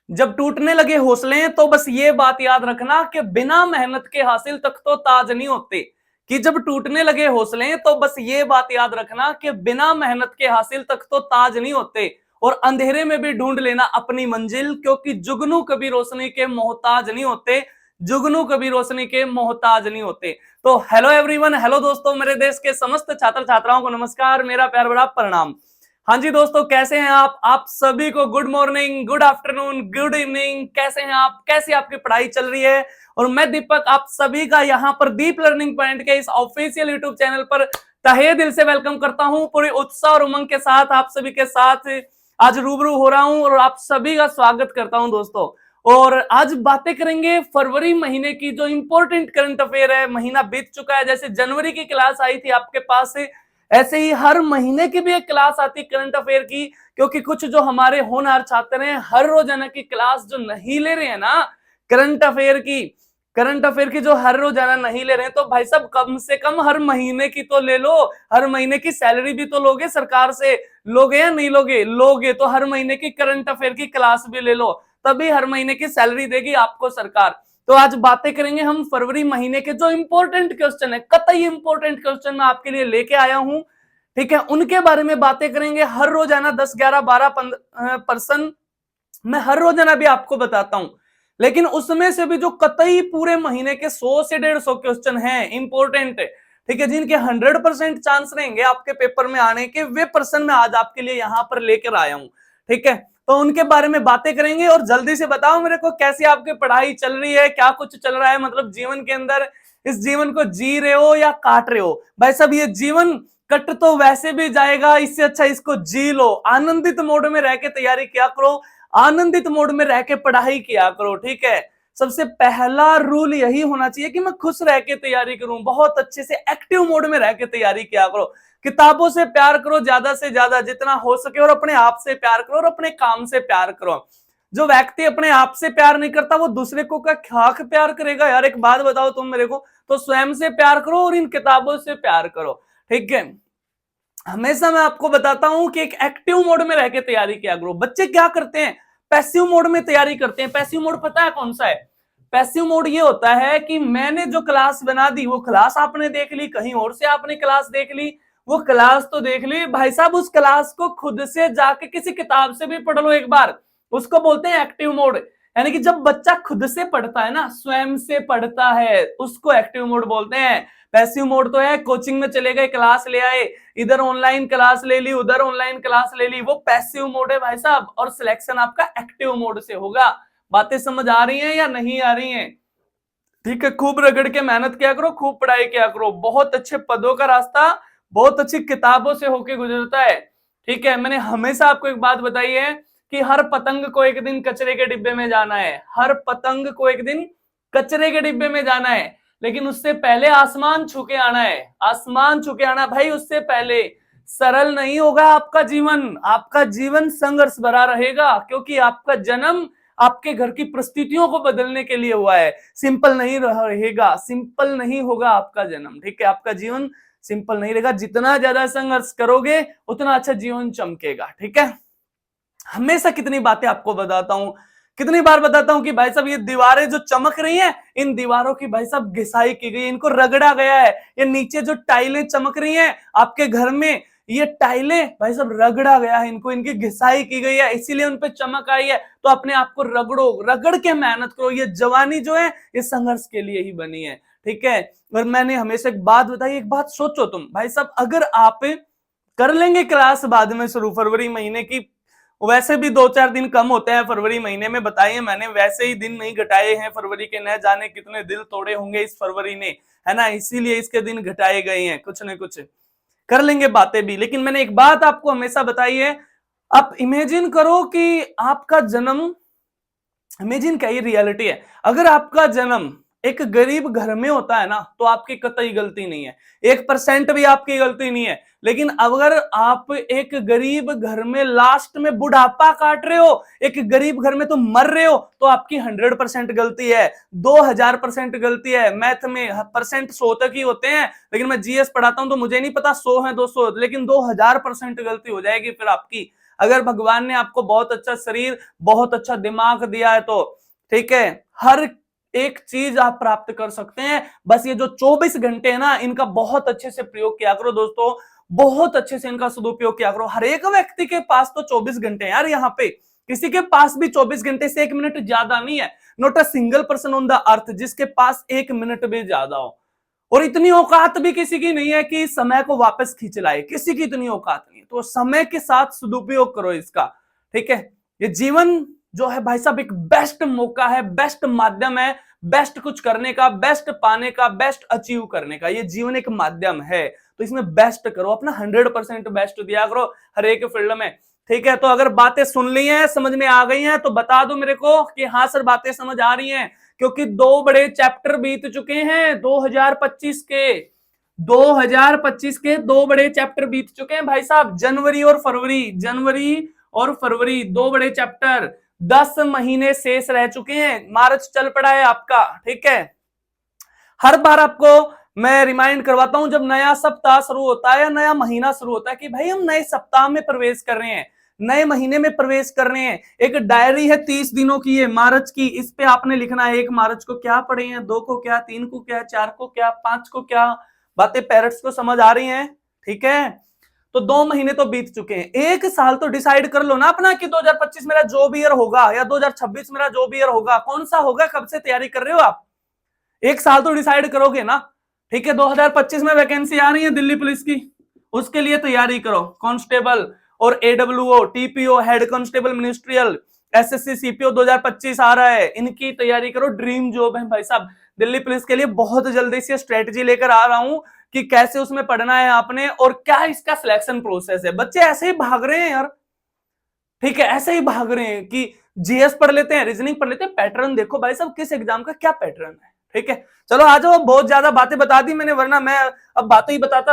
जब टूटने लगे हौसले तो बस ये बात याद रखना कि बिना मेहनत के हासिल तक तो ताज नहीं होते। कि जब टूटने लगे हौसले तो बस ये बात याद रखना कि बिना मेहनत के हासिल तक तो ताज नहीं होते। और अंधेरे में भी ढूंढ लेना अपनी मंजिल, क्योंकि जुगनू कभी रोशनी के मोहताज नहीं होते। जुगनू कभी रोशनी के मोहताज नहीं होते। तो हेलो एवरीवन, हेलो दोस्तों, मेरे देश के समस्त छात्र छात्राओं को नमस्कार, मेरा प्यार भरा प्रणाम। हाँ जी दोस्तों, कैसे हैं आप सभी को good morning, good afternoon, good evening. कैसे हैं आप, कैसी आपकी पढ़ाई चल रही है? और मैं दीपक आप सभी का यहाँ पर दीप लर्निंग पॉइंट के इस ऑफिशियल यूट्यूब चैनल पर तहे दिल से वेलकम करता हूँ। पूरे उत्साह और उमंग के साथ आप सभी के साथ आज रूबरू हो रहा हूँ और आप सभी का स्वागत करता हूँ दोस्तों। और आज बातें करेंगे फरवरी महीने की, जो इंपॉर्टेंट करंट अफेयर है। महीना बीत चुका है, जैसे जनवरी की क्लास आई थी आपके पास से, ऐसे ही हर महीने की भी एक क्लास आती करंट अफेयर की। क्योंकि कुछ जो हमारे होनहार छात्र हैं हर रोजाना की क्लास जो नहीं ले रहे हैं ना करंट अफेयर की जो हर रोजाना नहीं ले रहे हैं, तो भाई साहब कम से कम हर महीने की तो ले लो। हर महीने की सैलरी भी तो लोगे सरकार से, लोगे या नहीं लोगे? लोगे तो हर महीने की करंट अफेयर की क्लास भी ले लो, तभी हर महीने की सैलरी देगी आपको सरकार। तो आज बातें करेंगे हम फरवरी महीने के जो इंपॉर्टेंट क्वेश्चन है, कतई इंपॉर्टेंट क्वेश्चन मैं आपके लिए लेके आया हूं। ठीक है, उनके बारे में बातें करेंगे। हर रोजाना 10, 11, 12% मैं हर रोजाना भी आपको बताता हूं। लेकिन उसमें से भी जो कतई पूरे महीने के 100 से 150 क्वेश्चन हैं इंपॉर्टेंट, ठीक है, जिनके 100% चांस रहेंगे आपके पेपर में आने के, वे पर्सन मैं आज आपके लिए यहां पर लेकर आया हूं। ठीक है, तो उनके बारे में बातें करेंगे। और जल्दी से बताओ मेरे को, कैसी आपकी पढ़ाई चल रही है, क्या कुछ चल रहा है मतलब जीवन के अंदर? इस जीवन को जी रहे हो या काट रहे हो? भाई साहब ये जीवन कट तो वैसे भी जाएगा, इससे अच्छा इसको जी लो। आनंदित मोड में रह के तैयारी किया करो, आनंदित मोड में रह के पढ़ाई किया करो। ठीक है, सबसे पहला रूल यही होना चाहिए कि मैं खुश रह के तैयारी करूं, बहुत अच्छे से एक्टिव मोड में रह के तैयारी किया करो। किताबों से प्यार करो ज्यादा से ज्यादा जितना हो सके, और अपने आप से प्यार करो और अपने काम से प्यार करो। जो व्यक्ति अपने आप से प्यार नहीं करता वो दूसरे को क्या खाक प्यार करेगा यार? एक बात बताओ तुम मेरे को। तो स्वयं से प्यार करो और इन किताबों से प्यार करो। ठीक है, हमेशा मैं आपको बताता हूं कि एक एक्टिव मोड में रह के तैयारी किया करो। बच्चे क्या करते हैं, पैसिव मोड में तैयारी करते हैं। पैसिव मोड पता है कौन सा है? पैसिव मोड ये होता है कि मैंने जो क्लास बना दी वो क्लास आपने देख ली, कहीं और से आपने क्लास देख ली, वो क्लास तो देख ली भाई साहब, उस क्लास को खुद से जाके किसी किताब से भी पढ़ लो एक बार, उसको बोलते हैं एक्टिव मोड। यानी कि जब बच्चा खुद से पढ़ता है ना, स्वयं से पढ़ता है, उसको एक्टिव मोड बोलते हैं। पैसिव मोड तो है कोचिंग में चले गए, क्लास ले आए, इधर ऑनलाइन क्लास ले ली, उधर ऑनलाइन क्लास ले ली, वो पैसिव मोड है भाई साहब। और सिलेक्शन आपका एक्टिव मोड से होगा। बातें समझ आ रही हैं या नहीं आ रही हैं? ठीक है, खूब रगड़ के मेहनत किया करो, खूब पढ़ाई किया करो। बहुत अच्छे पदों का रास्ता बहुत अच्छी किताबों से होके गुजरता है। ठीक है, मैंने हमेशा आपको एक बात बताई है कि हर पतंग को एक दिन कचरे के डिब्बे में जाना है। हर पतंग को एक दिन कचरे के डिब्बे में जाना है, लेकिन उससे पहले आसमान छू के आना है। आसमान छू के आना भाई, उससे पहले। सरल नहीं होगा आपका जीवन, आपका जीवन संघर्ष भरा रहेगा, क्योंकि आपका जन्म आपके घर की परिस्थितियों को बदलने के लिए हुआ है। सिंपल नहीं रहेगा, सिंपल नहीं होगा आपका जन्म। ठीक है, आपका जीवन सिंपल नहीं रहेगा। जितना ज्यादा संघर्ष करोगे उतना अच्छा जीवन चमकेगा। ठीक है, हमेशा कितनी बातें आपको बताता हूं, कितनी बार बताता हूं कि भाई साहब ये दीवारें जो चमक रही हैं, इन दीवारों की भाई साहब घिसाई की गई, इनको रगड़ा गया है। ये नीचे जो टाइलें चमक रही हैं आपके घर में, ये टाइलें भाई साहब रगड़ा गया है, इनको, इनकी घिसाई की गई है, इसीलिए उन पे चमक आई है। तो अपने आप को रगड़ो, रगड़ के मेहनत करो। ये जवानी जो है ये संघर्ष के लिए ही बनी है। ठीक है, और मैंने हमेशा एक बात बताई, एक बात सोचो तुम भाई साहब, अगर आप कर लेंगे क्लास बाद में शुरू फरवरी महीने की, वैसे भी 2-4 दिन कम होते हैं फरवरी महीने में, बताइए मैंने वैसे ही दिन नहीं घटाए हैं फरवरी के, न जाने कितने दिल तोड़े होंगे इस फरवरी ने, है ना, इसीलिए इसके दिन घटाए गए हैं। कुछ न कुछ कर लेंगे बातें भी। लेकिन मैंने एक बात आपको हमेशा बताई है, आप इमेजिन करो कि आपका जन्म, इमेजिन क्या, ये रियलिटी है, अगर आपका जन्म एक गरीब घर में होता है ना, तो आपकी कतई गलती नहीं है, 1% भी आपकी गलती नहीं है। लेकिन अगर आप एक गरीब घर में लास्ट में बुढ़ापा काट रहे हो, एक गरीब घर में तो मर रहे हो, तो आपकी 100% गलती है, 2000% गलती है। मैथ में परसेंट 100 तक ही होते हैं, लेकिन मैं जीएस पढ़ाता हूं तो मुझे नहीं पता 100 है 200, लेकिन 2000% गलती हो जाएगी फिर आपकी, अगर भगवान ने आपको बहुत अच्छा शरीर, बहुत अच्छा दिमाग दिया है तो ठीक है, हर एक चीज आप प्राप्त कर सकते हैं। बस ये जो 24 घंटे है ना, इनका बहुत अच्छे से प्रयोग किया करो दोस्तों, बहुत अच्छे से इनका सदुपयोग किया करो। हर एक व्यक्ति के पास तो 24 घंटे यार, यहाँ पे किसी के पास भी 24 घंटे से 1 मिनट ज्यादा नहीं है। Not a single person on the earth जिसके पास 1 मिनट भी ज्यादा हो। और इतनी औकात भी किसी की नहीं है कि समय को वापस खींच लाए, किसी की इतनी औकात नहीं है। तो समय के साथ सदुपयोग करो इसका, ठीक है। ये जीवन जो है भाई साहब एक बेस्ट मौका है, बेस्ट माध्यम है, बेस्ट कुछ करने का, बेस्ट पाने का, बेस्ट अचीव करने का। ये जीवन एक माध्यम है, तो इसमें बेस्ट करो, अपना 100% बेस्ट दिया करो हर एक फील्ड में, ठीक है। तो अगर बातें सुन ली हैं, समझ में आ गई हैं, तो बता दो मेरे को कि हाँ सर बातें समझ आ रही हैं, क्योंकि 2 बड़े चैप्टर बीत चुके हैं 2025 के। 2025 के 2 बड़े चैप्टर बीत चुके हैं भाई साहब, जनवरी और फरवरी, जनवरी और फरवरी 2 बड़े चैप्टर। 10 महीने शेष रह चुके हैं, मार्च चल पड़ा है आपका, ठीक है। हर बार आपको मैं रिमाइंड करवाता हूं जब नया सप्ताह शुरू होता है या नया महीना शुरू होता है कि भाई हम नए सप्ताह में प्रवेश कर रहे हैं, नए महीने में प्रवेश कर रहे हैं। एक डायरी है 30 दिनों की है मार्च की, इस पे आपने लिखना है 1 मार्च को क्या पढ़े हैं, 2 को क्या, 3 को क्या, 4 को क्या, 5 को क्या। बातें पेरेंट्स को समझ आ रही हैं, ठीक है। तो 2 महीने तो बीत चुके हैं, 1 साल तो डिसाइड कर लो ना अपना कि 2025 मेरा जॉब ईयर होगा या 2026 मेरा जॉब ईयर होगा, कौन सा होगा, कब से तैयारी कर रहे हो आप। 1 साल तो डिसाइड करोगे ना, ठीक है। 2025 में वैकेंसी आ रही है दिल्ली पुलिस की, उसके लिए तैयारी करो। कांस्टेबल और AWO, TPO, head constable ministerial, SSC, CPO 2025 आ रहा है, इनकी तैयारी करो। ड्रीम जॉब है भाई साहब दिल्ली पुलिस के लिए। बहुत जल्दी से स्ट्रेटजी लेकर आ रहा हूं कि कैसे उसमें पढ़ना है आपने और क्या इसका सिलेक्शन प्रोसेस है। बच्चे ऐसे ही भाग रहे हैं यार, ठीक है, ऐसे ही भाग रहे हैं कि जीएस पढ़ लेते हैं, रीजनिंग पढ़ लेते हैं, पैटर्न देखो भाई साहब किस एग्जाम का क्या पैटर्न है, ठीक है। चलो आ जाओ, बहुत ज्यादा बातें बता दी मैंने, वरना मैं अब बातें ही बताता